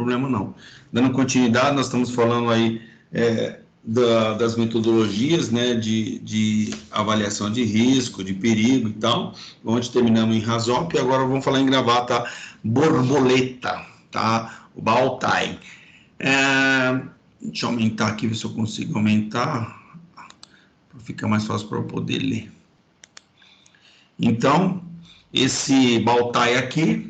problema não. Dando continuidade, nós estamos falando aí das metodologias, né, de avaliação de risco, de perigo e tal, onde terminamos em RASOP, e agora vamos falar em gravata borboleta, tá? O Baltai. Deixa eu aumentar aqui, ver se eu consigo aumentar, fica mais fácil para eu poder ler. Então, esse Baltai aqui,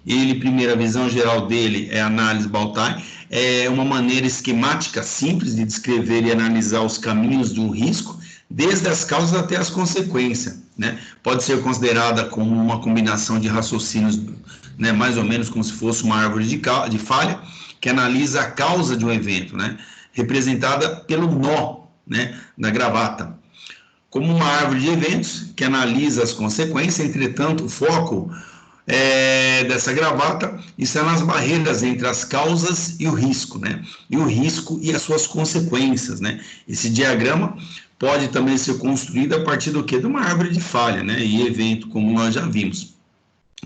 ele, primeira visão geral dele é a análise Baltai, é uma maneira esquemática simples de descrever e analisar os caminhos de um risco, desde as causas até as consequências, né? Pode ser considerada como uma combinação de raciocínios, né, mais ou menos como se fosse uma árvore de falha, que analisa a causa de um evento, né, representada pelo nó, né, da gravata, como uma árvore de eventos que analisa as consequências. Entretanto, o foco dessa gravata está nas barreiras entre as causas e o risco, né? E o risco e as suas consequências, né? Esse diagrama pode também ser construído a partir do quê? De uma árvore de falha, né? E evento, como nós já vimos.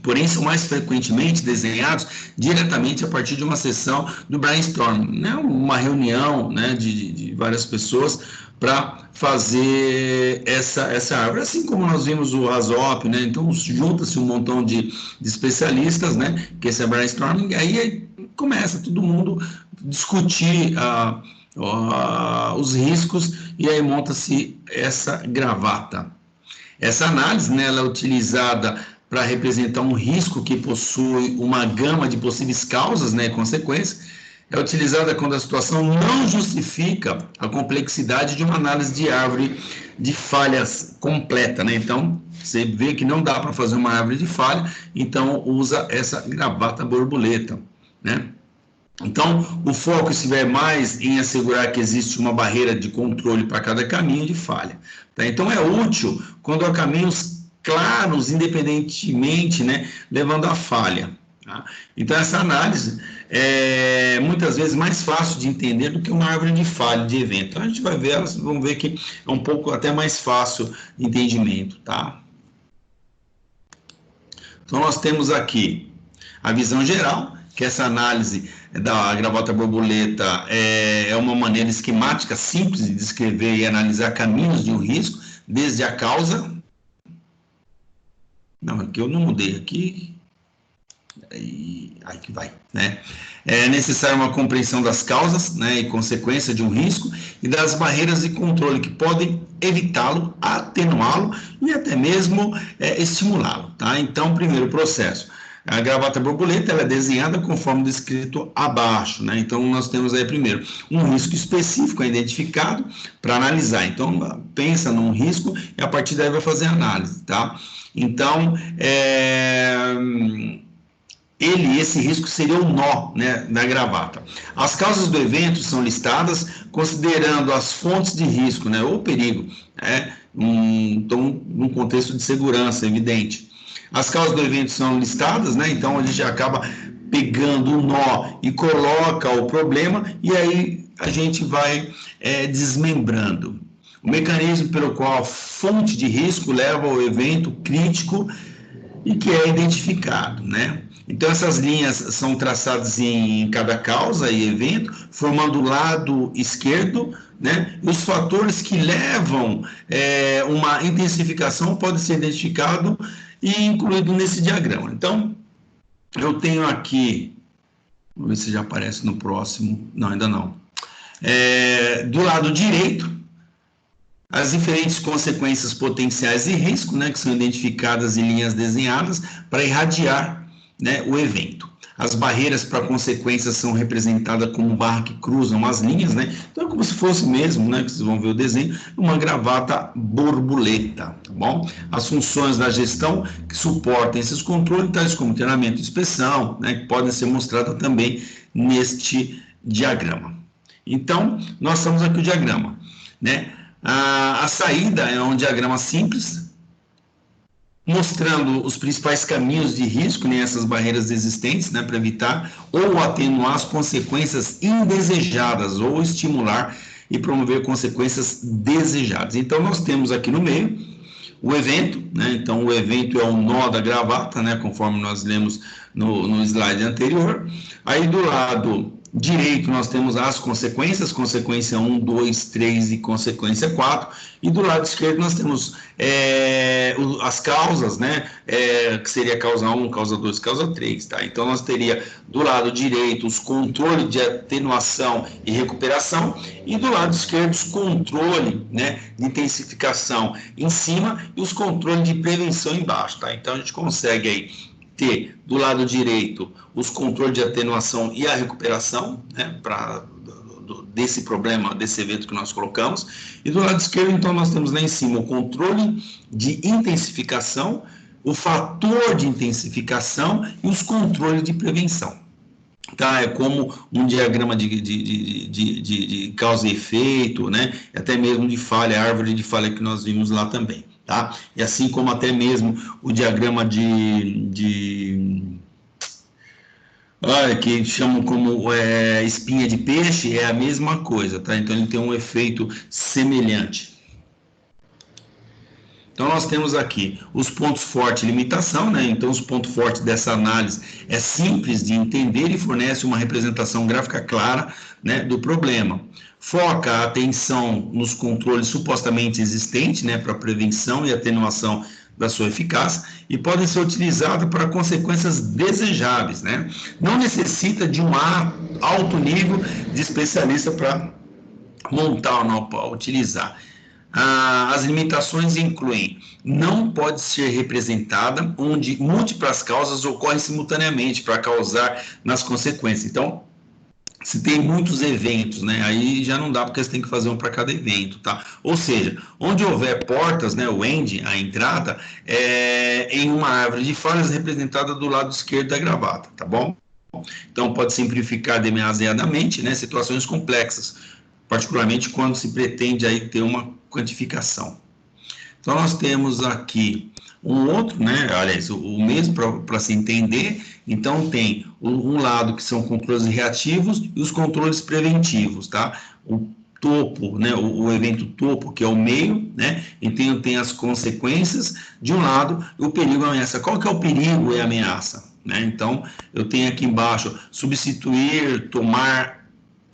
Porém, são mais frequentemente desenhados diretamente a partir de uma sessão do brainstorming, né? Uma reunião, né, de várias pessoas para fazer essa árvore, assim como nós vimos o RASOP, né? Então junta-se um montão de especialistas, né? Que esse é brainstorming, e aí começa todo mundo discutir os riscos, e aí monta-se essa gravata. Essa análise, né, ela é utilizada para representar um risco que possui uma gama de possíveis causas, né, e consequências. É utilizada quando a situação não justifica a complexidade de uma análise de árvore de falhas completa, né? Então, você vê que não dá para fazer uma árvore de falha, então usa essa gravata borboleta, né? Então, o foco estiver mais em assegurar que existe uma barreira de controle para cada caminho de falha, tá? Então, é útil quando há caminhos claros, independentemente, né, levando à falha. Tá? Então, essa análise é muitas vezes mais fácil de entender do que uma árvore de falha de evento. Então, a gente vai ver, elas vão ver que é um pouco até mais fácil de entendimento, tá? Então, nós temos aqui a visão geral, que essa análise da gravata borboleta é uma maneira esquemática simples de descrever e analisar caminhos de um risco, desde a causa. Não, aqui eu não mudei, aqui. Aí que vai, né? É necessária uma compreensão das causas, né, e consequência de um risco e das barreiras de controle que podem evitá-lo, atenuá-lo e até mesmo estimulá-lo, tá? Então, primeiro processo. A gravata borboleta ela é desenhada conforme descrito abaixo, né? Então, nós temos aí primeiro um risco específico identificado para analisar. Então, pensa num risco e a partir daí vai fazer a análise, tá? Então, esse risco seria o nó, né, da gravata. As causas do evento são listadas considerando as fontes de risco, né, ou perigo, né, então, num contexto de segurança, evidente. As causas do evento são listadas, né, então a gente acaba pegando o nó e coloca o problema, e aí a gente vai desmembrando. O mecanismo pelo qual a fonte de risco leva ao evento crítico e que é identificado, né? Então, essas linhas são traçadas em cada causa e evento, formando o lado esquerdo, né? E os fatores que levam uma intensificação podem ser identificados e incluídos nesse diagrama. Então, eu tenho aqui, vamos ver se já aparece no próximo, não, ainda não. Do lado direito, as diferentes consequências potenciais de risco, né, que são identificadas em linhas desenhadas para irradiar, né, o evento. As barreiras para consequências são representadas como barras que cruzam as linhas, né? Então é como se fosse mesmo, né, que vocês vão ver o desenho, uma gravata borboleta, tá bom? As funções da gestão que suportam esses controles, tais como treinamento e inspeção, né, que podem ser mostradas também neste diagrama. Então, nós temos aqui o diagrama, né? A saída é um diagrama simples, mostrando os principais caminhos de risco, né, essas barreiras existentes, né, para evitar ou atenuar as consequências indesejadas ou estimular e promover consequências desejadas. Então, nós temos aqui no meio o evento, né? Então, o evento é o nó da gravata, né? Conforme nós lemos no slide anterior. Aí, do lado direito, nós temos as consequências, consequência 1, 2, 3 e consequência 4. E do lado esquerdo, nós temos as causas, né? Que seria causa 1, causa 2, causa 3, tá? Então, nós teria do lado direito os controles de atenuação e recuperação, e do lado esquerdo os controle, né, de intensificação em cima e os controles de prevenção embaixo, tá? Então, a gente consegue aí ter do lado direito os controles de atenuação e a recuperação, né, desse problema, desse evento que nós colocamos, e do lado esquerdo, então, nós temos lá em cima o controle de intensificação, o fator de intensificação e os controles de prevenção. Tá? É como um diagrama de causa e efeito, né? Até mesmo de falha, árvore de falha que nós vimos lá também. Tá? E assim como até mesmo o diagrama que chamam como espinha de peixe, é a mesma coisa, tá? Então ele tem um efeito semelhante. Então, nós temos aqui os pontos fortes e limitação, né? Então, os pontos fortes dessa análise é simples de entender e fornece uma representação gráfica clara, né, do problema. Foca a atenção nos controles supostamente existentes, né, para prevenção e atenuação da sua eficácia, e podem ser utilizados para consequências desejáveis, né? Não necessita de um alto nível de especialista para montar ou não para utilizar. As limitações incluem: não pode ser representada onde múltiplas causas ocorrem simultaneamente para causar nas consequências. Então, se tem muitos eventos, né, aí já não dá, porque você tem que fazer um para cada evento, tá? Ou seja, onde houver portas, né, o end, a entrada, em uma árvore de falhas representada do lado esquerdo da gravata, tá bom? Então, pode simplificar demasiadamente, né, situações complexas, particularmente quando se pretende aí ter uma quantificação. Então, nós temos aqui um outro, né, aliás, o mesmo para se entender. Então, tem um lado que são controles reativos e os controles preventivos, tá? O topo, né, o evento topo, que é o meio, né, então tem as consequências de um lado e o perigo e a ameaça. Qual que é o perigo e a ameaça? Né? Então, eu tenho aqui embaixo: substituir, tomar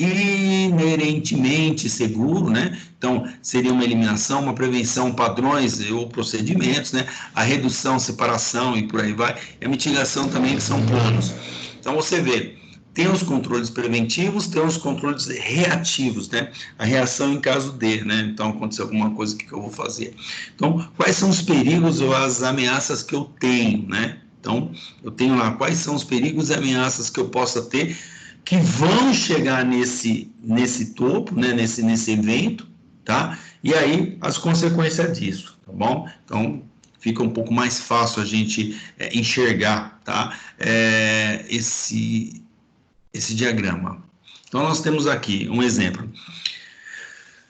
inerentemente seguro, né? Então, seria uma eliminação, uma prevenção, padrões ou procedimentos, né? A redução, separação e por aí vai. E a mitigação também, que são planos. Então, você vê, tem os controles preventivos, tem os controles reativos, né? A reação em caso de, né? Então, aconteceu alguma coisa, o que eu vou fazer? Então, quais são os perigos ou as ameaças que eu tenho, né? Então, eu tenho lá quais são os perigos e ameaças que eu possa ter, que vão chegar nesse topo, né, nesse evento, tá? E aí, as consequências disso, tá bom? Então, fica um pouco mais fácil a gente enxergar, tá? Esse diagrama. Então, nós temos aqui um exemplo.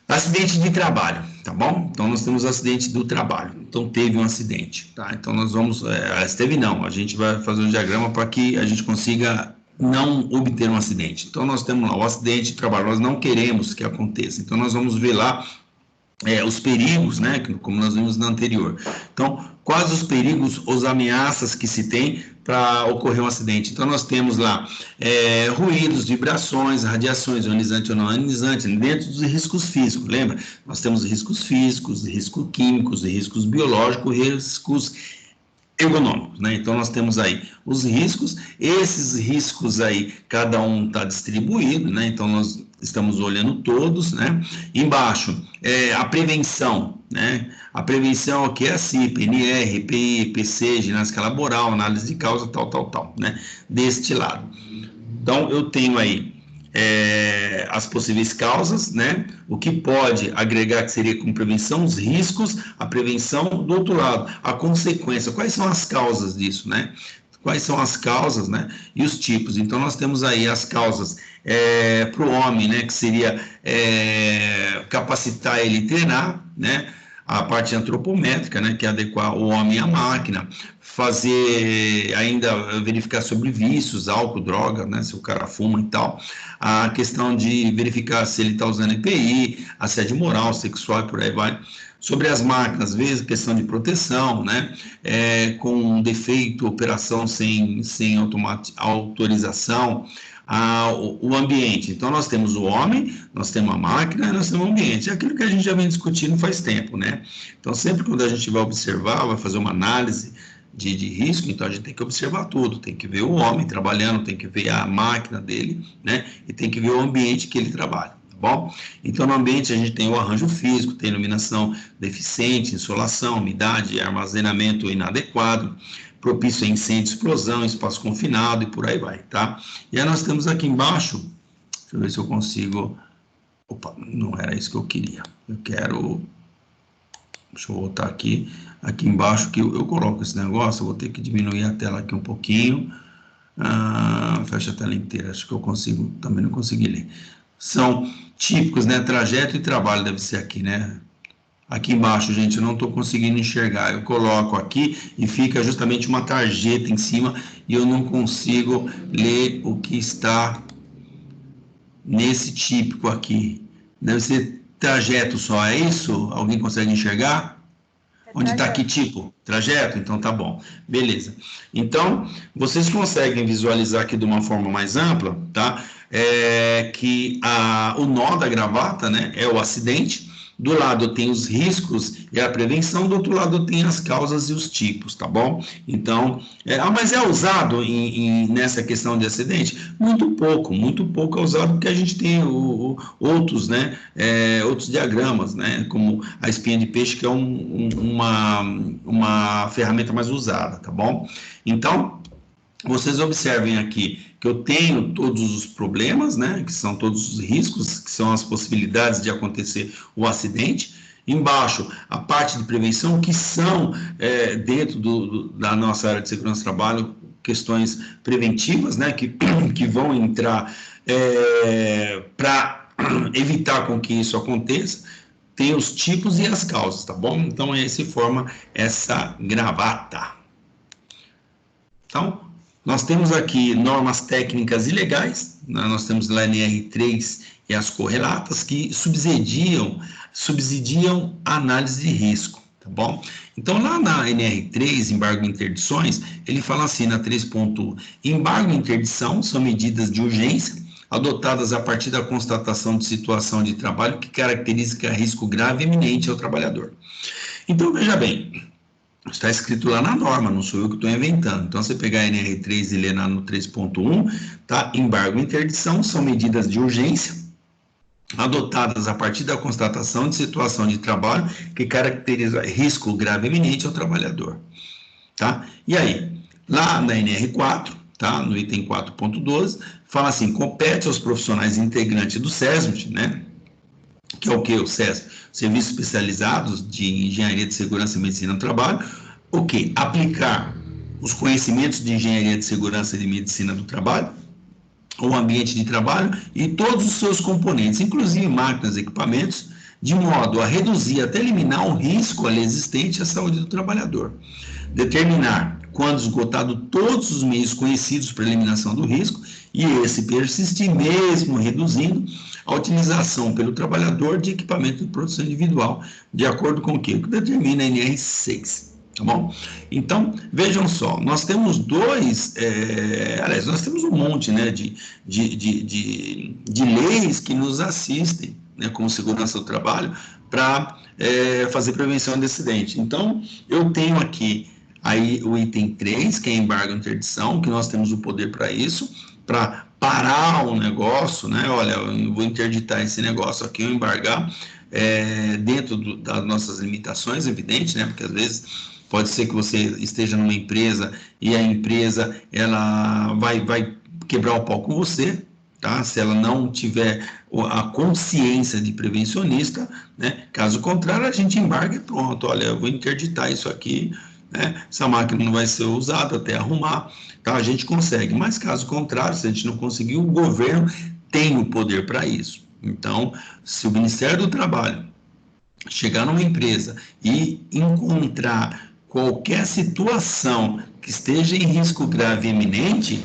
Acidente de trabalho, tá bom? Então, nós temos acidente do trabalho. Então, teve um acidente, tá? Então, nós vamos... teve não, a gente vai fazer um diagrama para que a gente consiga não obter um acidente. Então, nós temos lá o acidente de trabalho, nós não queremos que aconteça. Então, nós vamos ver lá os perigos, né, como nós vimos no anterior. Então, quais os perigos, as ameaças que se tem para ocorrer um acidente? Então, nós temos lá ruídos, vibrações, radiações, ionizante ou não ionizante, dentro dos riscos físicos. Lembra? Nós temos riscos físicos, riscos químicos, riscos biológicos, riscos ergonômicos, né? Então, nós temos aí os riscos. Esses riscos aí, cada um está distribuído, né? Então, nós estamos olhando todos, né? Embaixo, a prevenção, né? A prevenção aqui é a CIP, NR, EPI, EPC, ginástica laboral, análise de causa, tal, né? Deste lado. Então, eu tenho aí as possíveis causas, né? O que pode agregar, que seria com prevenção, os riscos, a prevenção. Do outro lado, a consequência. Quais são as causas disso, né? Quais são as causas, né? E os tipos. Então, nós temos aí as causas para o homem, né? Que seria capacitar ele treinar, né? A parte antropométrica, né, que é adequar o homem à máquina, fazer ainda verificar sobre vícios, álcool, droga, né, se o cara fuma e tal, a questão de verificar se ele está usando EPI, assédio moral, sexual e por aí vai. Sobre as máquinas, às vezes, questão de proteção, né? Com defeito, operação sem autorização, o ambiente. Então, nós temos o homem, nós temos a máquina e nós temos o ambiente. É aquilo que a gente já vem discutindo faz tempo, né? Então, sempre quando a gente vai observar, vai fazer uma análise de risco, então a gente tem que observar tudo, tem que ver o homem trabalhando, tem que ver a máquina dele, né? E tem que ver o ambiente que ele trabalha. Bom, então no ambiente a gente tem o arranjo físico, tem iluminação deficiente, insolação, umidade, armazenamento inadequado, propício a incêndio, explosão, espaço confinado e por aí vai, tá? E aí nós temos aqui embaixo, deixa eu ver se eu consigo, opa, não era isso que eu queria, eu quero, deixa eu voltar aqui embaixo que eu coloco esse negócio, eu vou ter que diminuir a tela aqui um pouquinho, fecha a tela inteira, acho que eu consigo, também não consegui ler. São típicos, né? Trajeto e trabalho deve ser aqui, né? Aqui embaixo, gente, eu não estou conseguindo enxergar. Eu coloco aqui e fica justamente uma tarjeta em cima e eu não consigo ler o que está nesse típico aqui. Deve ser trajeto só, é isso? Alguém consegue enxergar? Onde está que tipo? Trajeto? Então tá bom. Beleza. Então, vocês conseguem visualizar aqui de uma forma mais ampla, tá? Que o nó da gravata, né, é o acidente. Do lado tem os riscos e a prevenção, do outro lado tem as causas e os tipos, tá bom? Então, mas é usado nessa questão de acidente? Muito pouco é usado porque a gente tem outros, né, outros diagramas, né, como a espinha de peixe, que é uma ferramenta mais usada, tá bom? Então, vocês observem aqui que eu tenho todos os problemas, né, que são todos os riscos, que são as possibilidades de acontecer o acidente. Embaixo, a parte de prevenção, que são, dentro da nossa área de segurança do trabalho, questões preventivas, né, que vão entrar para evitar com que isso aconteça. Tem os tipos e as causas, tá bom? Então, se forma essa gravata. Então, nós temos aqui normas técnicas e legais, né? Nós temos lá a NR3 e as correlatas que subsidiam a análise de risco, tá bom? Então, lá na NR3, embargo e interdições, ele fala assim, na 3.1, embargo e interdição são medidas de urgência adotadas a partir da constatação de situação de trabalho que caracteriza risco grave e iminente ao trabalhador. Então, veja bem, está escrito lá na norma, não sou eu que estou inventando. Então, você pegar a NR3 e ler lá no 3.1, tá? Embargo e interdição são medidas de urgência adotadas a partir da constatação de situação de trabalho que caracteriza risco grave e iminente ao trabalhador, tá? E aí, lá na NR4, tá? No item 4.12, fala assim, compete aos profissionais integrantes do SESMIT, né? Que é o que? O SESM, Serviços Especializados de Engenharia de Segurança e Medicina do Trabalho, o que? Aplicar os conhecimentos de Engenharia de Segurança e de Medicina do Trabalho, o ambiente de trabalho e todos os seus componentes, inclusive máquinas e equipamentos, de modo a reduzir até eliminar o risco ali existente à saúde do trabalhador. Determinar, quando esgotado todos os meios conhecidos para eliminação do risco, e esse persistir mesmo reduzindo a utilização pelo trabalhador de equipamento de produção individual, de acordo com o que determina a NR6, tá bom? Então, vejam só, nós temos aliás, nós temos um monte, né, de leis que nos assistem, né, como segurança do trabalho, para fazer prevenção de acidente. Então, eu tenho aqui aí o item 3, que é embargo e interdição, que nós temos o poder para isso, para parar um negócio, né? Olha, eu vou interditar esse negócio aqui, eu embargar, dentro das nossas limitações, evidente, né? Porque às vezes pode ser que você esteja numa empresa e a empresa ela vai quebrar o pau com você, tá? Se ela não tiver a consciência de prevencionista, né? Caso contrário, a gente embarga e pronto, olha, eu vou interditar isso aqui, né? Essa máquina não vai ser usada até arrumar, tá? A gente consegue, mas caso contrário, se a gente não conseguir, o governo tem o poder para isso. Então, se o Ministério do Trabalho chegar numa empresa e encontrar qualquer situação que esteja em risco grave e iminente,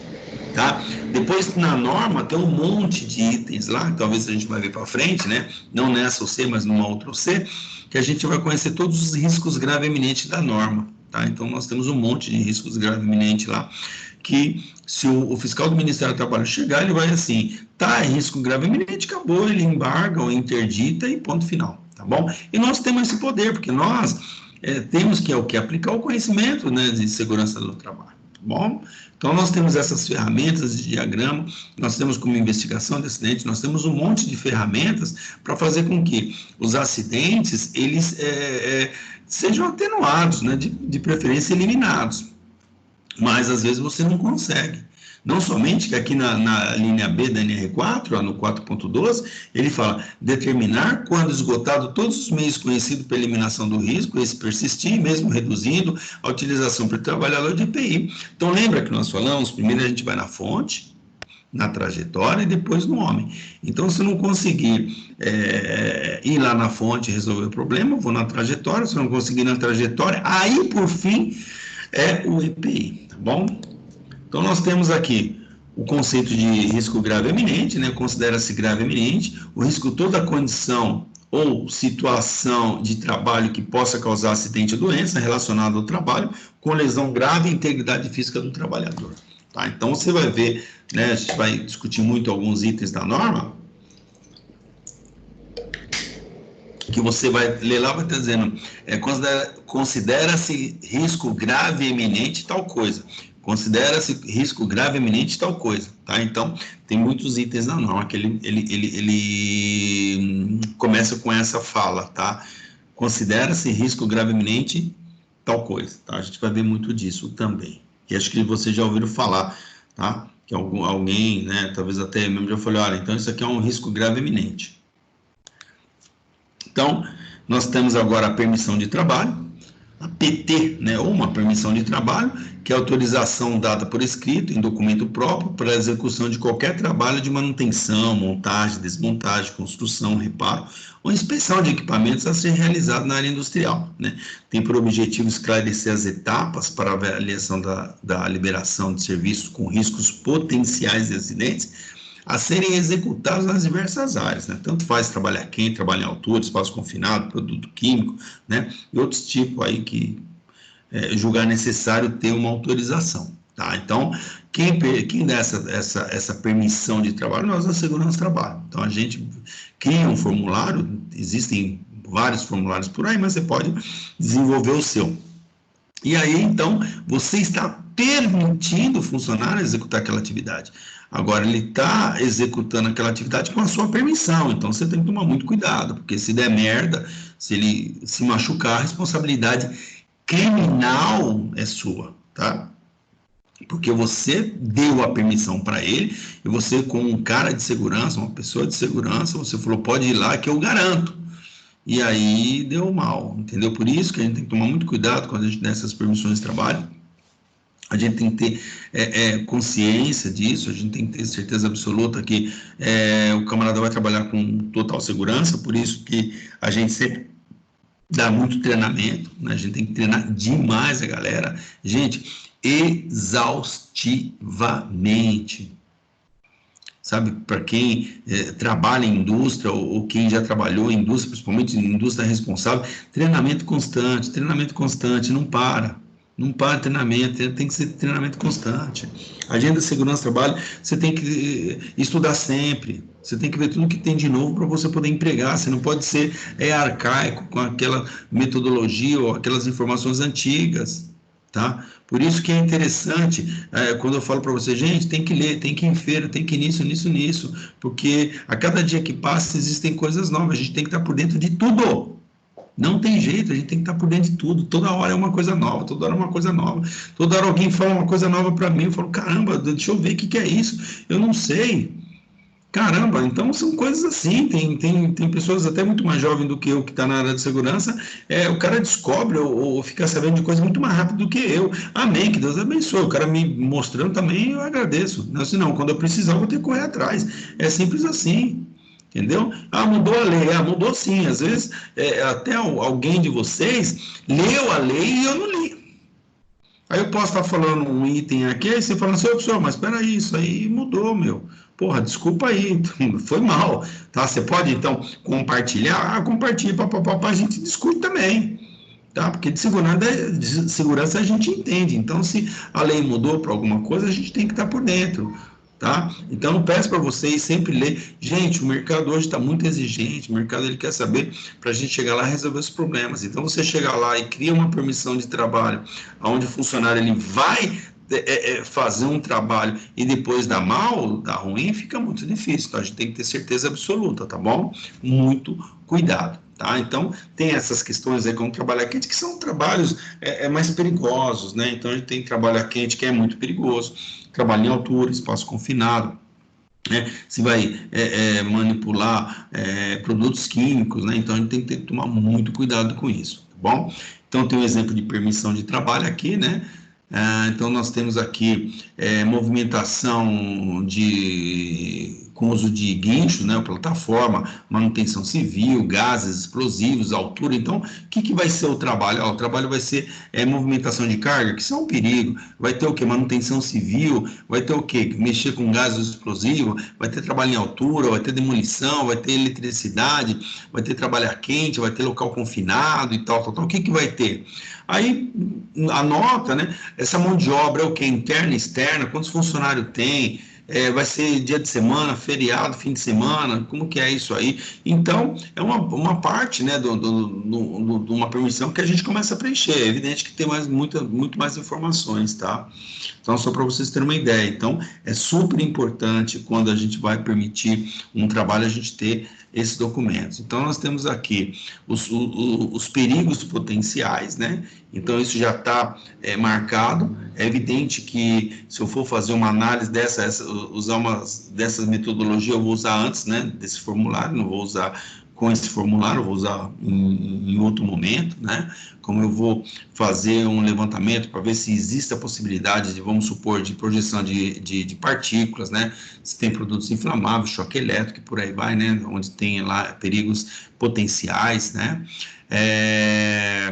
tá? Depois, na norma, tem um monte de itens lá, que talvez a gente vai ver para frente, né? Não nessa OC, mas numa outra OC, que a gente vai conhecer todos os riscos grave eminentes da norma, tá? Então, nós temos um monte de riscos grave eminentes lá, que se o fiscal do Ministério do Trabalho chegar, ele vai assim, tá, risco grave eminente, acabou, ele embarga ou interdita e ponto final, tá bom? E nós temos esse poder, porque nós temos que, aplicar o conhecimento, né, de segurança do trabalho, tá bom? Então, nós temos essas ferramentas de diagrama, nós temos como investigação de acidentes, nós temos um monte de ferramentas para fazer com que os acidentes, eles sejam atenuados, né, de preferência eliminados. Mas, às vezes, você não consegue. Não somente que aqui na linha B da NR4, no 4.12, ele fala, determinar quando esgotado todos os meios conhecidos para eliminação do risco, esse persistir, mesmo reduzindo a utilização por trabalhador de EPI. Então, lembra que nós falamos, primeiro a gente vai na fonte, na trajetória e depois no homem. Então, se não conseguir ir lá na fonte e resolver o problema, eu vou na trajetória, se não conseguir ir na trajetória, aí, por fim, é o EPI, tá bom? Então, nós temos aqui o conceito de risco grave eminente, né? Considera-se grave eminente, o risco toda condição ou situação de trabalho que possa causar acidente ou doença relacionada ao trabalho, com lesão grave à integridade física do trabalhador. Tá? Então, você vai ver, né? A gente vai discutir muito alguns itens da norma, que você vai ler lá, vai estar dizendo, considera-se risco grave eminente tal coisa. Considera-se risco grave eminente tal coisa, tá? Então, tem muitos itens na norma que ele começa com essa fala, tá? Considera-se risco grave eminente tal coisa, tá? A gente vai ver muito disso também. E acho que vocês já ouviram falar, tá? Que alguém, né, talvez até mesmo já falou, olha, então isso aqui é um risco grave eminente. Então, nós temos agora a permissão de trabalho, a PT, né, ou uma permissão de trabalho, que é autorização dada por escrito, em documento próprio, para a execução de qualquer trabalho de manutenção, montagem, desmontagem, construção, reparo ou inspeção de equipamentos a ser realizado na área industrial, né? Tem por objetivo esclarecer as etapas para a avaliação da liberação de serviços com riscos potenciais de acidentes a serem executados nas diversas áreas, né? Tanto faz trabalhar quente, trabalhar em altura, espaço confinado, produto químico, né? E outros tipos aí que julgar necessário ter uma autorização, tá? Então, quem dá essa permissão de trabalho, nós da Segurança do Trabalho. Então, a gente cria um formulário, existem vários formulários por aí, mas você pode desenvolver o seu. E aí, então, você está permitindo o funcionário executar aquela atividade. Agora, ele está executando aquela atividade com a sua permissão, então você tem que tomar muito cuidado, porque se der merda, se ele se machucar, a responsabilidade criminal é sua, tá? Porque você deu a permissão para ele, e você, como um cara de segurança, uma pessoa de segurança, você falou, pode ir lá que eu garanto. E aí deu mal, entendeu? Por isso que a gente tem que tomar muito cuidado quando a gente dá essas permissões de trabalho. A gente tem que ter consciência disso, a gente tem que ter certeza absoluta que o camarada vai trabalhar com total segurança, por isso que a gente sempre dá muito treinamento, né? A gente tem que treinar demais a galera, gente, exaustivamente. Sabe, para quem trabalha em indústria ou quem já trabalhou em indústria, principalmente em indústria responsável, treinamento constante, não para treinamento, tem que ser treinamento constante. Agenda de segurança do trabalho, você tem que estudar sempre, você tem que ver tudo que tem de novo para você poder empregar, você não pode ser arcaico com aquela metodologia ou aquelas informações antigas, tá? Por isso que é interessante, quando eu falo para você, gente, tem que ler, tem que ir em feira, tem que ir nisso, porque a cada dia que passa existem coisas novas, a gente tem que estar por dentro de tudo. Não tem jeito, a gente tem que estar por dentro de tudo, toda hora é uma coisa nova, toda hora alguém fala uma coisa nova para mim, eu falo, caramba, deixa eu ver o que é isso, eu não sei. Caramba, então são coisas assim, tem pessoas até muito mais jovens do que eu que está na área de segurança, o cara descobre ou fica sabendo de coisas muito mais rápido do que eu. Amém, que Deus abençoe, o cara me mostrando também, eu agradeço. Não, senão, quando eu precisar, eu vou ter que correr atrás. É simples assim, entendeu? Mudou a lei, mudou sim, às vezes até alguém de vocês leu a lei e eu não li. Aí eu posso estar falando um item aqui, aí você fala assim, ô, professor, mas espera aí, isso aí mudou, meu. Porra, desculpa aí, foi mal, tá? Você pode, então, compartilhar? Ah, compartilha, papapá, a gente discute também, tá? Porque de segurança a gente entende. Então, se a lei mudou para alguma coisa, a gente tem que estar por dentro, tá? Então, eu peço para vocês sempre ler. Gente, o mercado hoje está muito exigente, o mercado ele quer saber para a gente chegar lá e resolver os problemas. Então, você chegar lá e cria uma permissão de trabalho, onde o funcionário ele vai fazer um trabalho e depois dá mal, dá ruim, fica muito difícil. Então, a gente tem que ter certeza absoluta, tá bom? Muito cuidado. Tá? Então, tem essas questões aí como trabalho quente, que são trabalhos mais perigosos, né? Então, a gente tem trabalho quente que é muito perigoso, trabalho em altura, espaço confinado, né? Se vai manipular produtos químicos, né? Então, a gente tem que tomar muito cuidado com isso, tá bom? Então, tem um exemplo de permissão de trabalho aqui, né? Então, nós temos aqui movimentação com uso de guincho, né, plataforma, manutenção civil, gases explosivos, altura. Então, o que vai ser o trabalho? O trabalho vai ser movimentação de carga, que isso é um perigo. Vai ter o quê? Manutenção civil, vai ter o quê? Mexer com gases explosivos, vai ter trabalho em altura, vai ter demolição, vai ter eletricidade, vai ter trabalho quente, vai ter local confinado e tal. O que vai ter? Aí anota, né? Essa mão de obra é o que? Interna e externa, quantos funcionários tem? Vai ser dia de semana, feriado, fim de semana, como que é isso aí? Então, é uma parte, né, de uma permissão que a gente começa a preencher. É evidente que tem muito mais informações, tá? Então, só para vocês terem uma ideia. Então, é super importante quando a gente vai permitir um trabalho, a gente ter esses documentos. Então, nós temos aqui os perigos potenciais, né? Então, isso já está marcado. É evidente que, se eu for fazer uma análise usar uma dessas metodologias, eu vou usar antes, né, desse formulário, não vou usar com esse formulário, eu vou usar em outro momento, né? Como eu vou fazer um levantamento para ver se existe a possibilidade de, vamos supor, de projeção de partículas, né? Se tem produtos inflamáveis, choque elétrico e por aí vai, né? Onde tem lá perigos potenciais, né?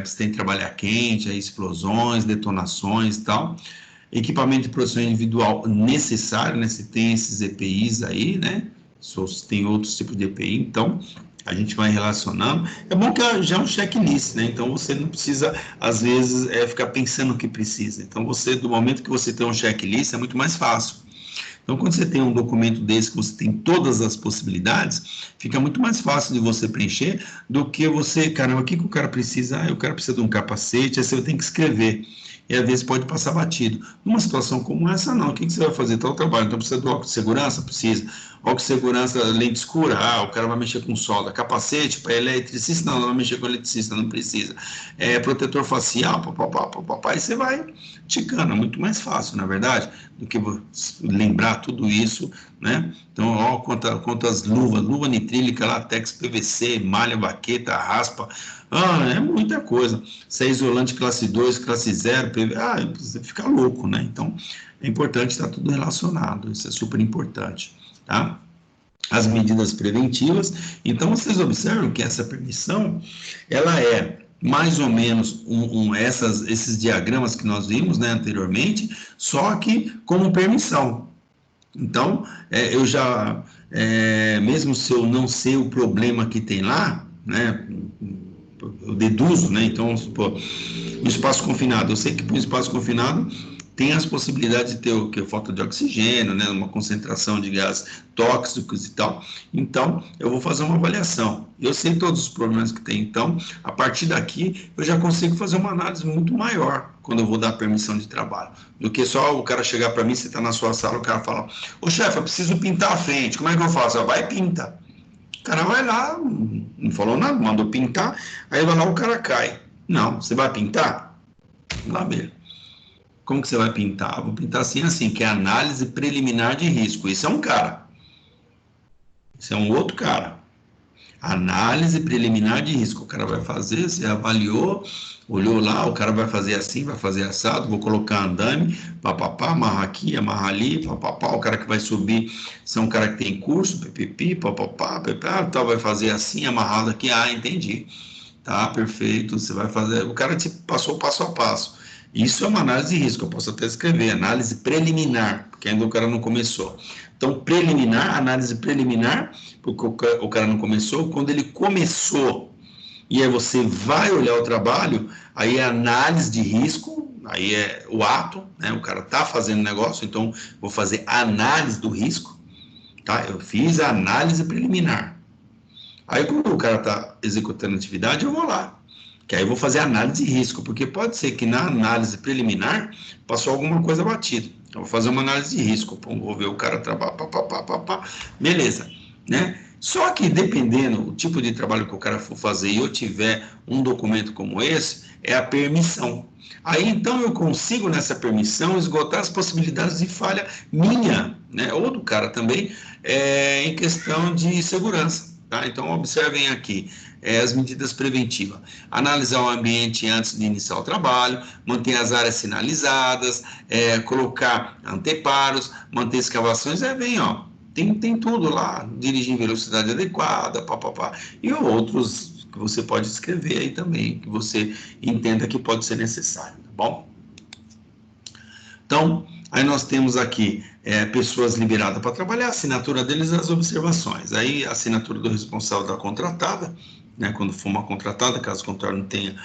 Você tem que trabalhar quente, aí, explosões, detonações e tal. Equipamento de proteção individual necessário, né? Se tem esses EPIs aí, né? Se tem outros tipos de EPI, então a gente vai relacionando. É bom que já é um checklist, né? Então você não precisa, às vezes, ficar pensando o que precisa. Então, do momento que você tem um checklist, é muito mais fácil. Então, quando você tem um documento desse, que você tem todas as possibilidades, fica muito mais fácil de você preencher do que você, caramba, o que o cara precisa? O cara precisa de um capacete, aí você tem que escrever. E às vezes pode passar batido. Numa situação como essa, não. O que você vai fazer? Tal trabalho. Então precisa do óculos de segurança? Precisa. Óculos de segurança, lente escura, o cara vai mexer com solda. Capacete para eletricista? Não vai mexer com eletricista, não precisa. Protetor facial, papapá, e você vai ticando. É muito mais fácil, na verdade, do que lembrar tudo isso, né? Então, ó, quantas luvas, luva nitrílica, látex, PVC, malha, baqueta, raspa. É muita coisa. Se é isolante classe 2, classe 0, você fica louco, né? Então, é importante estar tudo relacionado, isso é super importante, tá? As medidas preventivas. Então, vocês observam que essa permissão, ela é mais ou menos esses diagramas que nós vimos, né, anteriormente, só que como permissão. Então, eu já, mesmo se eu não sei o problema que tem lá, né, eu deduzo, né? Então, vamos supor, um espaço confinado. Eu sei que para um espaço confinado tem as possibilidades de ter o que? Falta de oxigênio, né? Uma concentração de gases tóxicos e tal. Então, eu vou fazer uma avaliação. Eu sei todos os problemas que tem. Então, a partir daqui, eu já consigo fazer uma análise muito maior quando eu vou dar permissão de trabalho, do que só o cara chegar para mim, você está na sua sala, o cara fala, ô chefe, eu preciso pintar a frente. Como é que eu faço? Vai e pinta. O cara vai lá, não falou nada, mandou pintar, aí vai lá, o cara cai. Não, você vai pintar? Vamos lá ver. Como que você vai pintar? Vou pintar assim, que é análise preliminar de risco. Isso é um cara. Isso é um outro cara. Análise preliminar de risco. O cara vai fazer, você avaliou, olhou lá, o cara vai fazer assim, vai fazer assado, vou colocar andame, papapá, amarra aqui, amarra ali, papapá, o cara que vai subir, são um cara que tem curso, pipipi, papapá, tal, vai fazer assim, amarrado aqui, entendi. Tá, perfeito, você vai fazer, o cara te passou passo a passo. Isso é uma análise de risco, eu posso até escrever, análise preliminar, porque ainda o cara não começou. Então, preliminar, análise preliminar, porque o cara não começou, quando ele começou, e aí você vai olhar o trabalho, aí é análise de risco, aí é o ato, né? O cara está fazendo negócio, então vou fazer análise do risco, tá? Eu fiz a análise preliminar. Aí quando o cara está executando atividade, eu vou lá, que aí eu vou fazer análise de risco, porque pode ser que na análise preliminar passou alguma coisa batida. Eu vou fazer uma análise de risco, vou ver o cara trabalhar, beleza, né? Só que dependendo do tipo de trabalho que o cara for fazer e eu tiver um documento como esse, é a permissão. Aí então eu consigo nessa permissão esgotar as possibilidades de falha minha, né? Ou do cara também, em questão de segurança. Tá? Então observem aqui as medidas preventivas. Analisar o ambiente antes de iniciar o trabalho, manter as áreas sinalizadas, colocar anteparos, manter escavações, vem, ó. Tem tudo lá, dirigir em velocidade adequada, e outros que você pode escrever aí também, que você entenda que pode ser necessário, tá bom? Então, aí nós temos aqui pessoas liberadas para trabalhar, a assinatura deles as observações. Aí a assinatura do responsável da contratada, né, quando for uma contratada, caso contrário não tenha,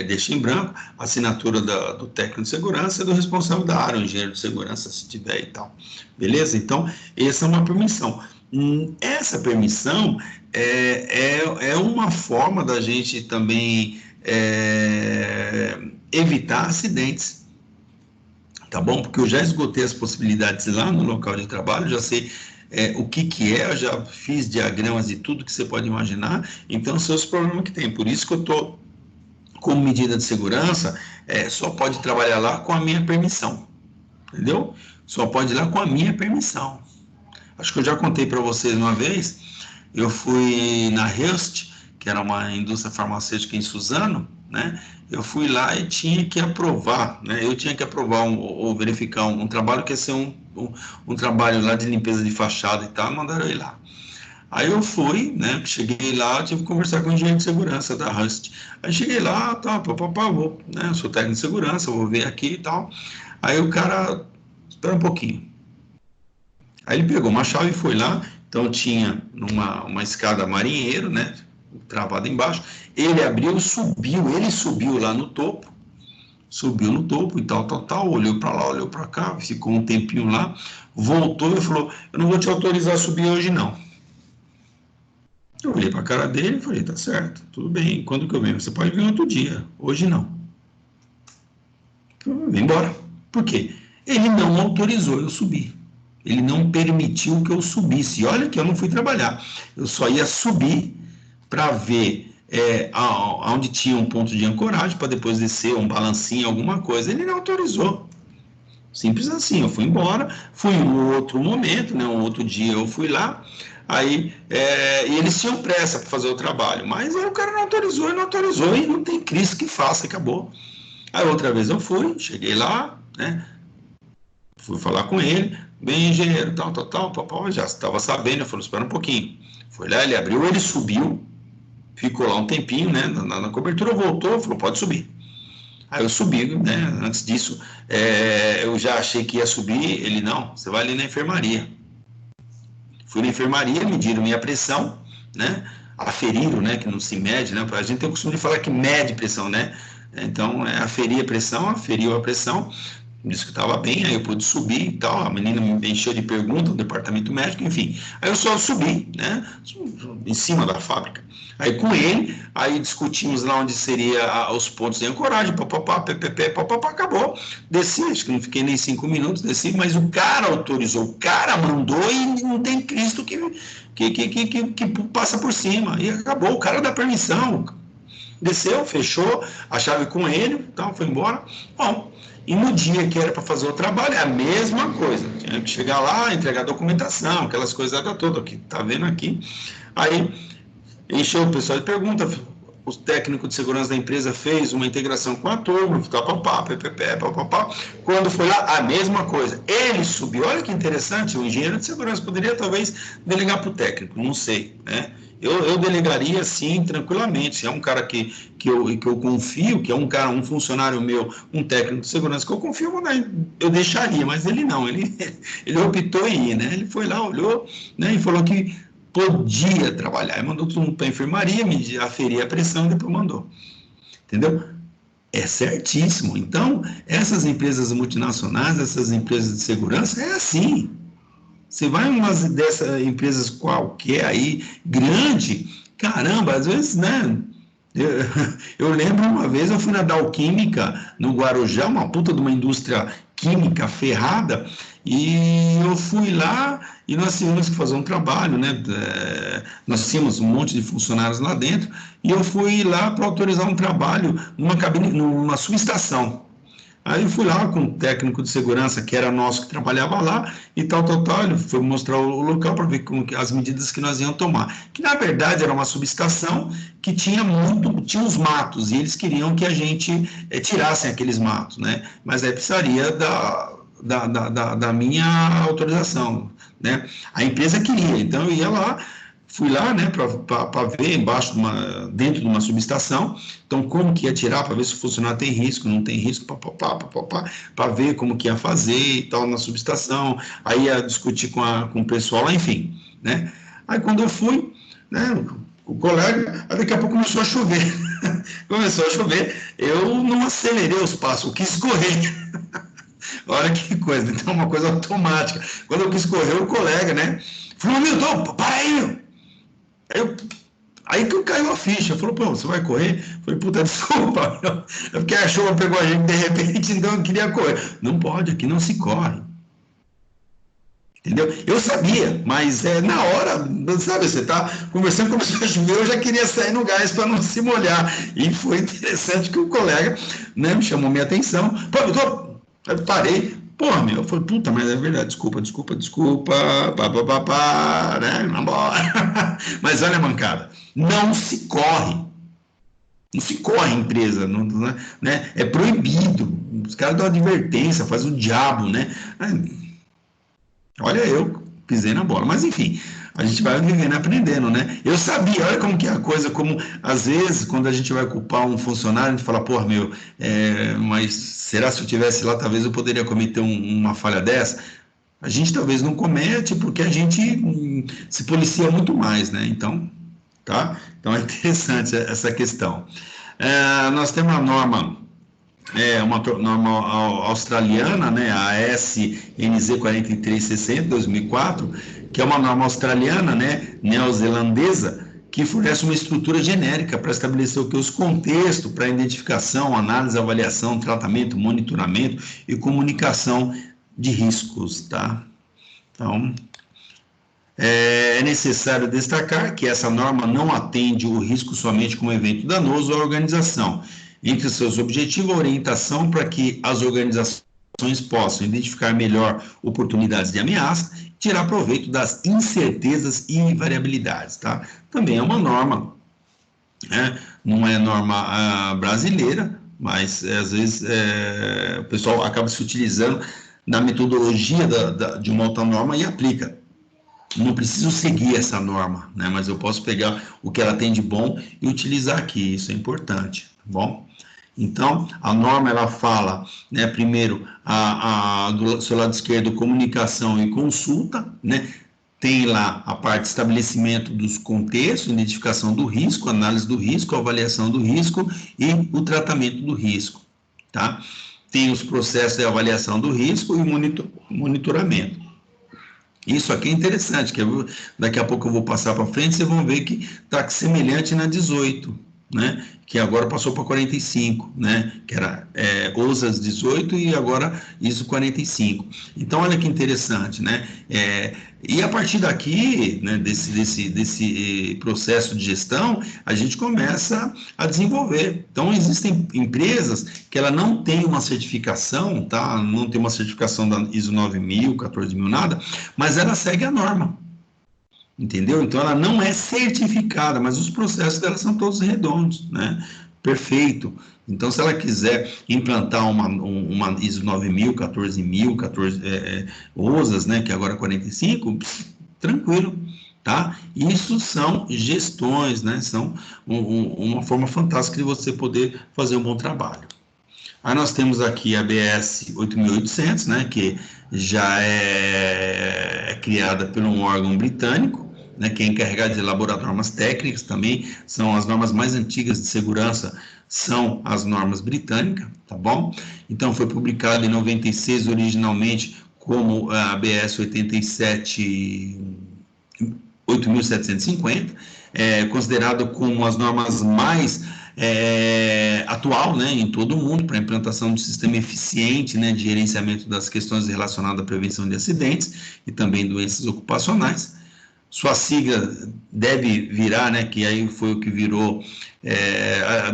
deixa em branco, a assinatura do técnico de segurança e do responsável da área, o engenheiro de segurança, se tiver e tal. Beleza? Então, essa é uma permissão. Essa permissão é uma forma da gente também evitar acidentes. Tá bom? Porque eu já esgotei as possibilidades lá no local de trabalho, já sei o que é, eu já fiz diagramas de tudo que você pode imaginar, então são os problemas que tem. Por isso que eu estou, como medida de segurança, só pode trabalhar lá com a minha permissão, entendeu? Só pode ir lá com a minha permissão. Acho que eu já contei para vocês uma vez, eu fui na Hearst, que era uma indústria farmacêutica em Suzano, né? Eu fui lá e tinha que aprovar, né? Eu tinha que aprovar ou verificar um trabalho que ia ser um trabalho lá de limpeza de fachada e tal, mandaram eu ir lá. Aí eu fui, né? Cheguei lá, tive que conversar com o engenheiro de segurança da Hearst. Aí cheguei lá, tá, vou, né? Eu sou técnico de segurança, vou ver aqui e tal. Aí o cara, espera um pouquinho. Aí ele pegou uma chave e foi lá, então tinha uma escada marinheiro, né, travada embaixo, ele abriu, ele subiu lá no topo, subiu no topo e tal, olhou para lá, olhou para cá, ficou um tempinho lá, voltou e falou, eu não vou te autorizar a subir hoje não. Eu olhei para a cara dele e falei, tá certo, tudo bem, quando que eu venho? Você pode vir outro dia, hoje não. Eu vim embora. Por quê? Ele não autorizou eu subir. Ele não permitiu que eu subisse. E olha que eu não fui trabalhar. Eu só ia subir para ver onde tinha um ponto de ancoragem, para depois descer um balancinho, alguma coisa. Ele não autorizou. Simples assim. Eu fui embora, fui em um outro momento, né, um outro dia eu fui lá, aí e eles tinham pressa para fazer o trabalho, mas aí o cara não autorizou e não tem Cristo que faça, acabou. Aí outra vez eu fui, cheguei lá, né, fui falar com ele, bem engenheiro, tal, já estava sabendo, eu falei, espera um pouquinho. Foi lá, ele abriu, ele subiu, ficou lá um tempinho, né, na cobertura, voltou, falou, pode subir. Aí eu subi, né, antes disso, eu já achei que ia subir, ele, não, você vai ali na enfermaria. Fui na enfermaria, mediram minha pressão, né, aferiram, né, que não se mede, né, a gente tem o costume de falar que mede pressão, né, então, aferir a pressão, aferiu a pressão, disse que estava bem, aí eu pude subir e tal, a menina me encheu de perguntas, o departamento médico, enfim. Aí eu só subi, né, em cima da fábrica. Aí com ele, aí discutimos lá onde seria os pontos de ancoragem, acabou. Desci, acho que não fiquei nem 5 minutos, desci, mas o cara autorizou, o cara mandou e não tem Cristo que passa por cima. E acabou, o cara dá permissão. Desceu, fechou, a chave com ele, tal, foi embora. Bom, e no dia que era para fazer o trabalho, é a mesma coisa. Tinha que chegar lá, entregar a documentação, aquelas coisas todas que tá vendo aqui. Aí encheu o pessoal de pergunta, o técnico de segurança da empresa fez uma integração com a turma, quando foi lá, a mesma coisa. Ele subiu, olha que interessante, o engenheiro de segurança poderia talvez delegar para o técnico, não sei, né? eu delegaria, sim, tranquilamente. Se é um cara que eu confio, que é um cara, um funcionário meu, um técnico de segurança que eu confio, eu deixaria, mas ele não, ele optou em ir, né? Ele foi lá, olhou, né, e falou que podia trabalhar. Ele mandou todo mundo para a enfermaria, me aferir a pressão e depois mandou. Entendeu? É certíssimo. Então, essas empresas multinacionais, essas empresas de segurança, é assim. Você vai em umas dessas empresas qualquer aí, grande, caramba, às vezes, né? Eu, eu lembro uma vez, eu fui na Dow Química, no Guarujá, uma puta de uma indústria química ferrada, e eu fui lá e nós tínhamos que fazer um trabalho, né? Nós tínhamos um monte de funcionários lá dentro, e eu fui lá para autorizar um trabalho numa cabine, numa subestação. Aí eu fui lá com um técnico de segurança que era nosso, que trabalhava lá, e tal, ele foi mostrar o local para ver as medidas que nós íamos tomar. Que na verdade era uma subestação que tinha uns matos, e eles queriam que a gente tirasse aqueles matos, né? Mas aí precisaria da minha autorização, né? A empresa queria, então eu ia lá, fui lá, né, para ver dentro de uma subestação, então como que ia tirar, para ver se o funcionário tem risco, não tem risco, para ver como que ia fazer e tal na subestação, aí ia discutir com o pessoal lá, enfim, né? Aí quando eu fui, né, o colega, aí daqui a pouco começou a chover, eu não acelerei os passos, eu quis correr. Olha que coisa, então uma coisa automática. Quando eu quis correr, o colega, né, falou, Milton, para aí, meu. Aí que caiu a ficha, falou, pô, você vai correr? Eu falei, puta, desculpa, é porque a chuva pegou a gente de repente, então eu queria correr. Não pode, aqui não se corre. Entendeu? Eu sabia, mas na hora, sabe, você tá conversando, começou a chover, eu já queria sair no gás para não se molhar. E foi interessante que o colega, né, me chamou minha atenção. Pô, eu parei, porra, meu, eu falei, puta, mas é verdade, desculpa, né, vambora. Mas olha, mancada, não se corre. Não se corre a empresa, não, né? É proibido. Os caras dão advertência, faz o diabo, né? Olha, eu pisei na bola, mas enfim, a gente vai vivendo e aprendendo, né? Eu sabia, olha como que é a coisa, como às vezes, quando a gente vai culpar um funcionário, a gente fala, pô, meu, mas será se eu tivesse lá, talvez eu poderia cometer uma falha dessa? A gente talvez não comete porque a gente se policia muito mais, né? Então, tá? Então é interessante essa questão. Nós temos uma norma uma norma australiana, né, a SNZ 4360, 2004, que é uma norma australiana, né, neozelandesa, que fornece uma estrutura genérica para estabelecer o que os contextos para identificação, análise, avaliação, tratamento, monitoramento e comunicação de riscos, tá? Então, é necessário destacar que essa norma não atende o risco somente como evento danoso à organização. Entre seus objetivos, a orientação para que as organizações possam identificar melhor oportunidades de ameaça e tirar proveito das incertezas e variabilidades, tá? Também é uma norma, né? Não é norma brasileira, mas às vezes o pessoal acaba se utilizando da metodologia de uma outra norma e aplica. Não preciso seguir essa norma, né? Mas eu posso pegar o que ela tem de bom e utilizar aqui, isso é importante, tá bom? Então, a norma, ela fala, né, primeiro, do seu lado esquerdo, comunicação e consulta, né? Tem lá a parte de estabelecimento dos contextos, identificação do risco, análise do risco, avaliação do risco e o tratamento do risco, tá? Tem os processos de avaliação do risco e monitoramento. Isso aqui é interessante, que daqui a pouco eu vou passar para frente, vocês vão ver que está semelhante na 18, né? Que agora passou para 45, né? Que era OSAS 18 e agora ISO 45. Então, olha que interessante, né? E a partir daqui, né, desse processo de gestão, a gente começa a desenvolver. Então, existem empresas que ela não tem uma certificação, tá? Não tem uma certificação da ISO 9000, 14000, nada, mas ela segue a norma. Entendeu? Então, ela não é certificada, mas os processos dela são todos redondos, né? Perfeito. Então, se ela quiser implantar uma ISO 9000, 14000, OSAS, né, que agora é 45, tranquilo, tá? Isso são gestões, né? São uma forma fantástica de você poder fazer um bom trabalho. Aí nós temos aqui a BS 8800, né, que já é criada por um órgão britânico, né, que é encarregado de elaborar normas técnicas também, são as normas mais antigas de segurança, são as normas britânicas, tá bom? Então foi publicado em 96 originalmente como a BS 8750, considerado como as normas mais atual, né, em todo o mundo, para a implantação de um sistema eficiente, né, de gerenciamento das questões relacionadas à prevenção de acidentes e também doenças ocupacionais. Sua sigla deve virar, né, que aí foi o que virou,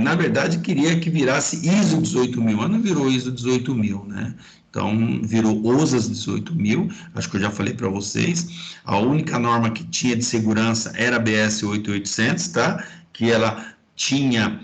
na verdade queria que virasse ISO 18000, mas não virou ISO 18000, né? Então, virou OSAS 18.000, acho que eu já falei para vocês. A única norma que tinha de segurança era a BS 8800, tá? Que ela tinha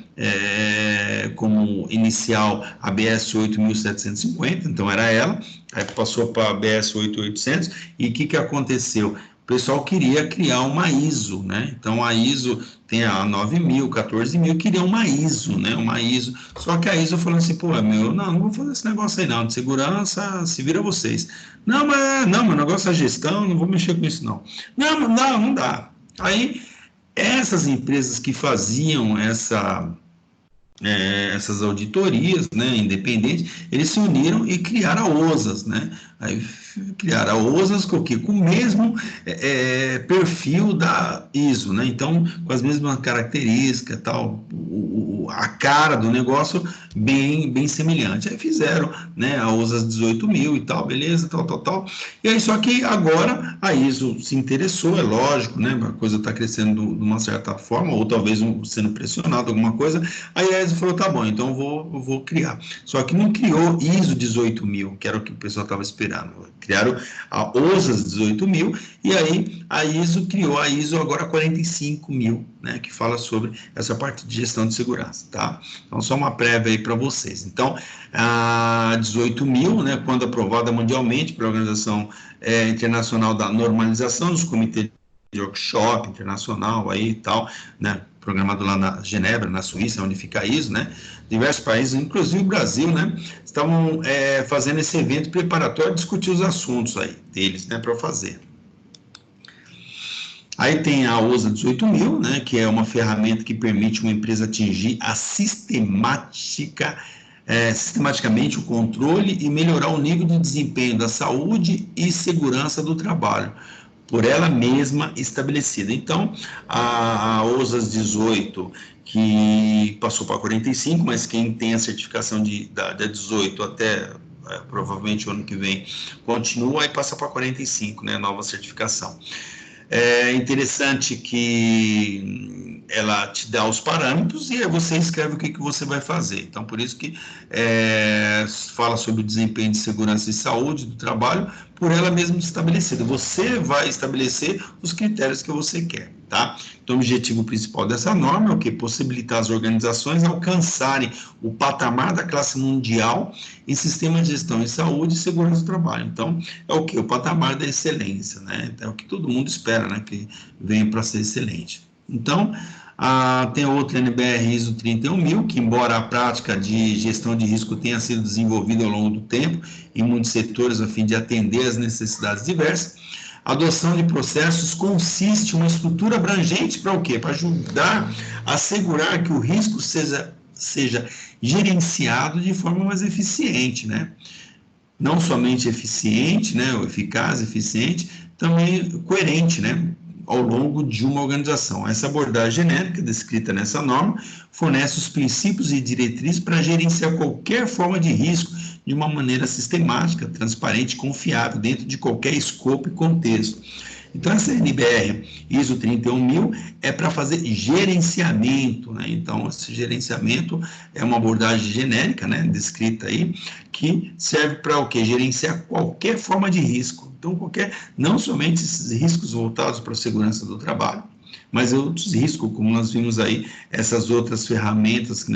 como inicial a BS 8750, então era ela, aí passou para a BS 8800, e o que aconteceu? O pessoal queria criar uma ISO, né? Então a ISO tem a 9.000, 14.000, queria uma ISO, né? Uma ISO. Só que a ISO falou assim, pô, não vou fazer esse negócio aí não, de segurança, se vira vocês. Não, meu negócio é gestão, não vou mexer com isso não. Não dá. Aí essas empresas que faziam essas auditorias, né, independentes, eles se uniram e criaram a OSAS, né? Aí criaram a OSAS com o quê? Com o mesmo perfil da ISO, né? Então, com as mesmas características, tal, a cara do negócio bem semelhante. Aí fizeram, né, a OSAS 18.000 e tal, beleza, tal. E aí, só que agora a ISO se interessou, é lógico, né? A coisa está crescendo de uma certa forma, ou talvez sendo pressionado, alguma coisa. Aí a ISO falou, tá bom, então eu vou criar. Só que não criou ISO 18.000, que era o que o pessoal estava esperando. Criaram a OSAS 18.000, e aí a ISO criou a ISO agora 45.000, né, que fala sobre essa parte de gestão de segurança, tá? Então, só uma prévia aí para vocês. Então, a 18.000, né, quando aprovada mundialmente pela Organização Internacional da Normalização, dos comitês de workshop internacional aí e tal, né, programado lá na Genebra, na Suíça, onde fica isso, né? Diversos países, inclusive o Brasil, né? Estavam fazendo esse evento preparatório, discutir os assuntos aí deles, né? Para fazer. Aí tem a OSA 18.000, né? Que é uma ferramenta que permite uma empresa atingir a sistematicamente o controle e melhorar o nível de desempenho da saúde e segurança do trabalho, por ela mesma estabelecida. Então, a OSAS 18, que passou para 45, mas quem tem a certificação da 18 até provavelmente o ano que vem continua, e passa para 45, né, nova certificação. É interessante que ela te dá os parâmetros e aí você escreve o que você vai fazer. Então, por isso que fala sobre o desempenho de segurança e saúde do trabalho, por ela mesma estabelecida. Você vai estabelecer os critérios que você quer, tá? Então, o objetivo principal dessa norma é o quê? Possibilitar as organizações alcançarem o patamar da classe mundial em sistema de gestão em saúde e segurança do trabalho. Então, é o quê? O patamar da excelência, né? Então, é o que todo mundo espera, né? Que venha para ser excelente. Então, tem outra NBR ISO 31000, que embora a prática de gestão de risco tenha sido desenvolvida ao longo do tempo em muitos setores a fim de atender às necessidades diversas, a adoção de processos consiste em uma estrutura abrangente para o quê? Para ajudar a assegurar que o risco seja gerenciado de forma mais eficiente, né? Não somente eficiente, né, ou eficaz, eficiente, também coerente, né, ao longo de uma organização. Essa abordagem genérica descrita nessa norma fornece os princípios e diretrizes para gerenciar qualquer forma de risco de uma maneira sistemática, transparente e confiável dentro de qualquer escopo e contexto. Então, essa NBR ISO 31000 é para fazer gerenciamento, né? Então, esse gerenciamento é uma abordagem genérica, né, descrita aí, que serve para o quê? Gerenciar qualquer forma de risco. Então, não somente esses riscos voltados para a segurança do trabalho, Mas outros riscos, como nós vimos aí, essas outras ferramentas que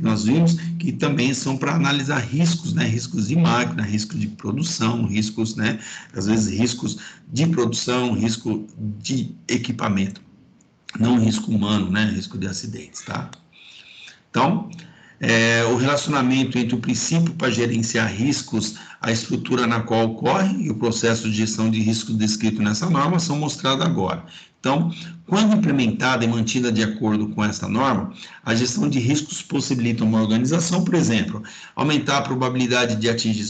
nós vimos, que também são para analisar riscos, né? Riscos de máquina, risco de produção, riscos, né? Às vezes riscos de produção, risco de equipamento, não risco humano, né? Risco de acidentes, tá? Então, o relacionamento entre o princípio para gerenciar riscos, a estrutura na qual ocorre e o processo de gestão de riscos descrito nessa norma são mostrados agora. Então, quando implementada e mantida de acordo com essa norma, a gestão de riscos possibilita uma organização, por exemplo, aumentar a probabilidade de atingir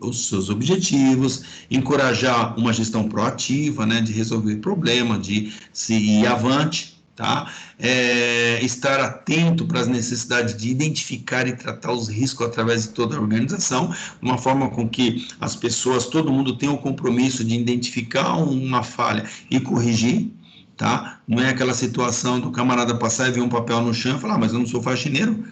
os seus objetivos, encorajar uma gestão proativa, né, de resolver problemas, de se ir avante, tá? Estar atento para as necessidades de identificar e tratar os riscos através de toda a organização, de uma forma com que as pessoas, todo mundo tenha o compromisso de identificar uma falha e corrigir, tá? Não é aquela situação do camarada passar e ver um papel no chão e falar, mas eu não sou faxineiro.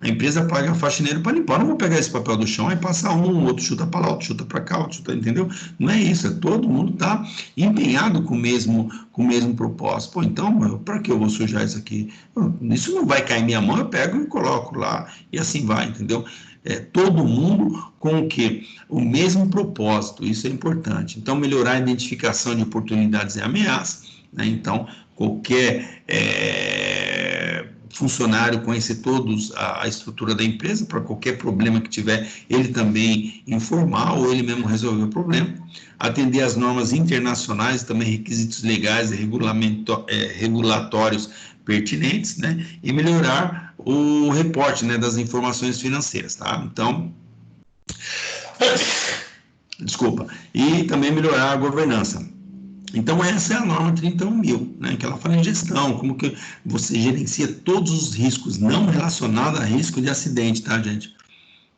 A empresa paga faxineiro para limpar, não vou pegar esse papel do chão, aí passa um, outro chuta para lá, outro chuta para cá, outro chuta, entendeu? Não é isso, todo mundo está empenhado com o mesmo propósito. Pô, então, para que eu vou sujar isso aqui? Isso não vai cair em minha mão, eu pego e coloco lá, e assim vai, entendeu? Todo mundo com o quê? O mesmo propósito, isso é importante. Então, melhorar a identificação de oportunidades e ameaças, né? Então, qualquer funcionário conhecer todos a estrutura da empresa, para qualquer problema que tiver, ele também informar ou ele mesmo resolver o problema, atender às normas internacionais, também requisitos legais e regulatórios pertinentes, né, e melhorar o reporte, né, das informações financeiras, tá? Então, desculpa, e também melhorar a governança. Então, essa é a norma 31.000, né, que ela fala em gestão, como que você gerencia todos os riscos não relacionados a risco de acidente, tá, gente?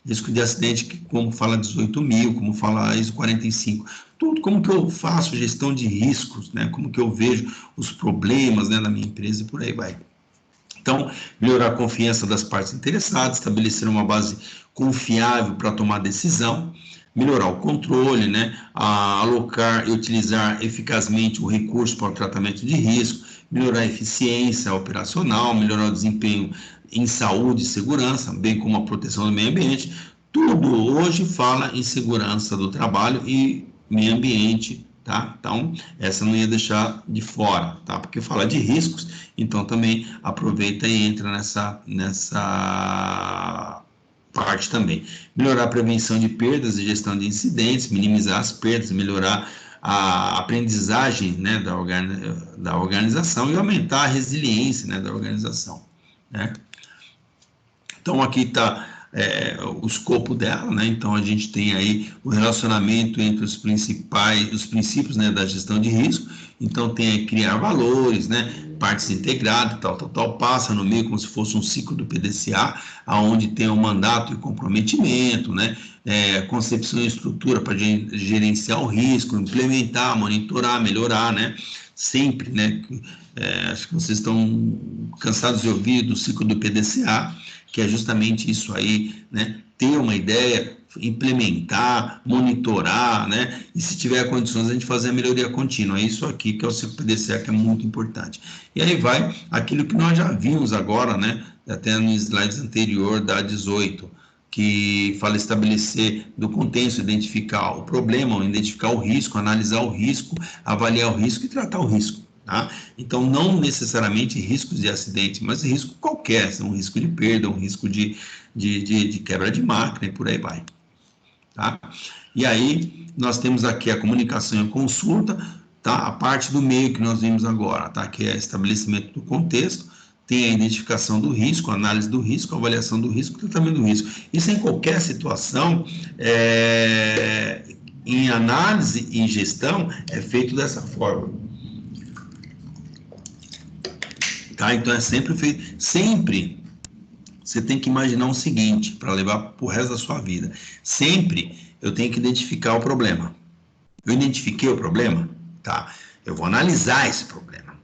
Risco de acidente, que como fala 18.000, como fala ISO 45, tudo como que eu faço gestão de riscos, né, como que eu vejo os problemas, né, da minha empresa e por aí vai. Então, melhorar a confiança das partes interessadas, estabelecer uma base confiável para tomar decisão, melhorar o controle, né, alocar e utilizar eficazmente o recurso para o tratamento de risco, melhorar a eficiência operacional, melhorar o desempenho em saúde e segurança, bem como a proteção do meio ambiente. Tudo hoje fala em segurança do trabalho e meio ambiente, tá? Então, essa não ia deixar de fora, tá? Porque fala de riscos, então também aproveita e entra nessa parte também. Melhorar a prevenção de perdas e gestão de incidentes, minimizar as perdas, melhorar a aprendizagem, né, da organização e aumentar a resiliência, né, da organização, né? Então, aqui está o escopo dela, né? Então, a gente tem aí o relacionamento entre os princípios, né, da gestão de risco. Então, tem aí criar valores, né, partes integradas, tal, passa no meio como se fosse um ciclo do PDCA, aonde tem o mandato e comprometimento, né, concepção e estrutura para gerenciar o risco, implementar, monitorar, melhorar, né, sempre, né, acho que vocês estão cansados de ouvir do ciclo do PDCA, que é justamente isso aí, né, ter uma ideia, implementar, monitorar, né, e se tiver condições a gente fazer a melhoria contínua. É isso aqui que é o ciclo PDCA, que é muito importante. E aí vai aquilo que nós já vimos agora, né, até nos slides anterior da 18, que fala estabelecer do contexto, identificar o problema, identificar o risco, analisar o risco, avaliar o risco e tratar o risco. Tá? Então, não necessariamente riscos de acidente, mas risco qualquer, um risco de perda, um risco de quebra de máquina e por aí vai. Tá? E aí, nós temos aqui a comunicação e a consulta, tá? A parte do meio que nós vimos agora, tá? Que é estabelecimento do contexto, tem a identificação do risco, análise do risco, avaliação do risco, tratamento do risco. Isso em qualquer situação, em análise e gestão, é feito dessa forma. Tá? Então, é sempre feito, sempre você tem que imaginar o seguinte, para levar para o resto da sua vida. Sempre eu tenho que identificar o problema. Eu identifiquei o problema? Tá. Eu vou analisar esse problema.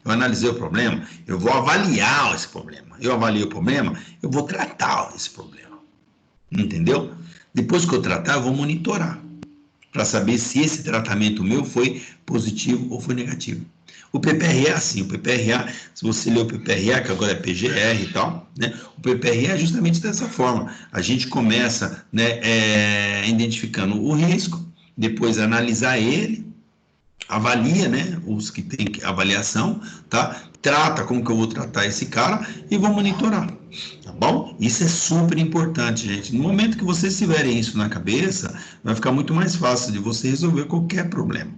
Eu analisei o problema, eu vou avaliar esse problema. Eu avalio o problema, eu vou tratar esse problema. Entendeu? Depois que eu tratar, eu vou monitorar. para saber se esse tratamento meu foi positivo ou foi negativo. O PPRA é assim, o PPRA, se você ler o PPRA, que agora é PGR e tal, né, o PPRA é justamente dessa forma. A gente começa, né, identificando o risco, depois analisar ele, avalia, né, os que tem avaliação, tá? Trata como que eu vou tratar esse cara e vou monitorar, tá bom? Isso é super importante, gente. No momento que vocês tiverem isso na cabeça, vai ficar muito mais fácil de você resolver qualquer problema,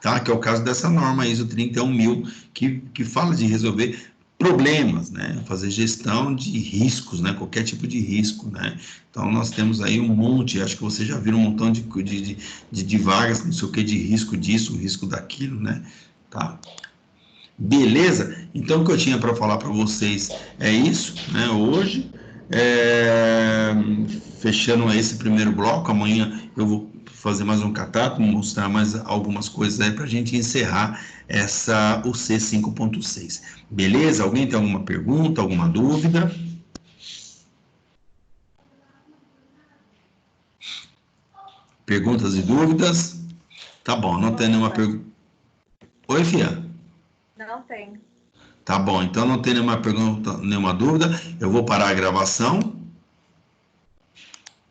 tá? Que é o caso dessa norma ISO 31000, que fala de resolver problemas, né? Fazer gestão de riscos, né? Qualquer tipo de risco, né? Então, nós temos aí um monte, acho que vocês já viram um montão de vagas, não sei o que, de risco disso, risco daquilo, né? Tá? Beleza? Então, o que eu tinha para falar para vocês é isso, né? Hoje, fechando esse primeiro bloco, amanhã eu vou fazer mais um catado, mostrar mais algumas coisas aí para a gente encerrar o C 5.6. Beleza? Alguém tem alguma pergunta, alguma dúvida? Perguntas e dúvidas? Tá bom, não tem nenhuma pergunta. Oi, Fia? Não tem. Tá bom, então não tem nenhuma pergunta, nenhuma dúvida. Eu vou parar a gravação